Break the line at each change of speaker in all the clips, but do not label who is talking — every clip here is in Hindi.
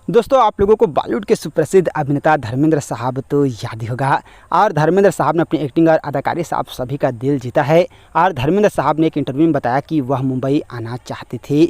दोस्तों आप लोगों को बॉलीवुड के सुप्रसिद्ध अभिनेता धर्मेंद्र साहब तो याद ही होगा। और धर्मेंद्र साहब ने अपनी एक्टिंग और अदाकारी से आप सभी का दिल जीता है। और धर्मेंद्र साहब ने एक इंटरव्यू में बताया कि वह मुंबई आना चाहते थे,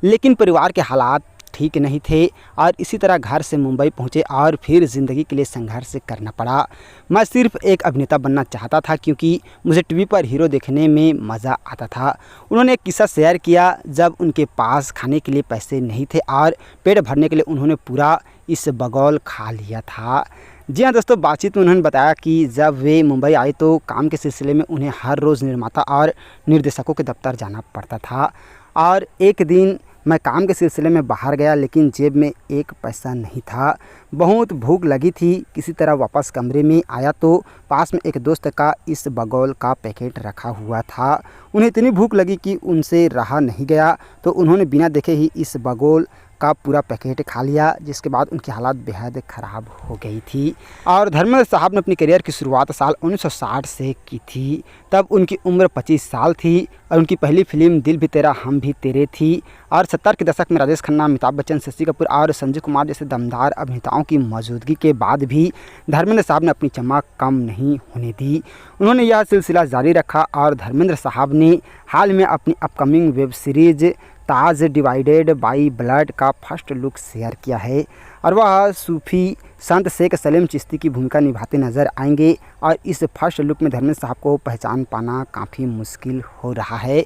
लेकिन परिवार के हालात ठीक नहीं थे और इसी तरह घर से मुंबई पहुंचे और फिर ज़िंदगी के लिए संघर्ष करना पड़ा। मैं सिर्फ एक अभिनेता बनना चाहता था क्योंकि मुझे टीवी पर हीरो देखने में मज़ा आता था। उन्होंने एक किस्सा शेयर किया जब उनके पास खाने के लिए पैसे नहीं थे और पेट भरने के लिए उन्होंने पूरा इसबगोल खा लिया था। जी हाँ दोस्तों, बातचीत में उन्होंने बताया कि जब वे मुंबई आए तो काम के सिलसिले में उन्हें हर रोज़ निर्माता और निर्देशकों के दफ्तर जाना पड़ता था। और एक दिन मैं काम के सिलसिले में बाहर गया, लेकिन जेब में एक पैसा नहीं था। बहुत भूख लगी थी। किसी तरह वापस कमरे में आया तो पास में एक दोस्त का इसबगोल का पैकेट रखा हुआ था। उन्हें इतनी भूख लगी कि उनसे रहा नहीं गया, तो उन्होंने बिना देखे ही इसबगोल का पूरा पैकेट खा लिया, जिसके बाद उनकी हालत बेहद ख़राब हो गई थी। और धर्मेंद्र साहब ने अपनी करियर की शुरुआत साल 1960 से की थी। तब उनकी उम्र 25 साल थी और उनकी पहली फिल्म दिल भी तेरा हम भी तेरे थी। और 70 के दशक में राजेश खन्ना, अमिताभ बच्चन, शशि कपूर और संजय कुमार जैसे दमदार अभिनेताओं की मौजूदगी के बाद भी धर्मेंद्र साहब ने अपनी चमक कम नहीं होने दी। उन्होंने यह सिलसिला जारी रखा और धर्मेंद्र साहब ने हाल में अपनी upcoming web series Taj divided by blood का फर्स्ट लुक शेयर किया है और वह सूफी संत शेख सलीम चिश्ती की भूमिका निभाते नजर आएंगे। और इस फर्स्ट लुक में धर्मेंद्र साहब को पहचान पाना काफ़ी मुश्किल हो रहा है।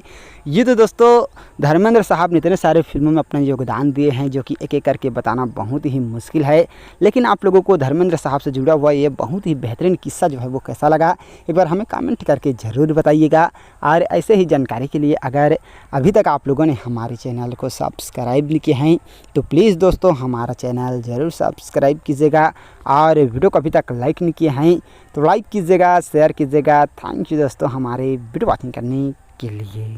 ये तो दोस्तों धर्मेंद्र साहब ने इतने सारे फिल्मों में अपना योगदान दिए हैं जो कि एक एक करके बताना बहुत ही मुश्किल है। लेकिन आप लोगों को धर्मेंद्र साहब से जुड़ा हुआ ये बहुत ही बेहतरीन किस्सा जो है वो कैसा लगा, एक बार हमें कमेंट करके ज़रूर बताइएगा। और ऐसे ही जानकारी के लिए अगर अभी तक आप लोगों ने हमारे चैनल को सब्सक्राइब नहीं किए हैं तो प्लीज़ दोस्तों हमारा चैनल ज़रूर सब्सक्राइब कीजिएगा। और वीडियो को अभी तक लाइक नहीं किए हैं तो लाइक कीजिएगा, शेयर कीजिएगा। थैंक यू दोस्तों हमारे वीडियो वॉचिंग करने के लिए।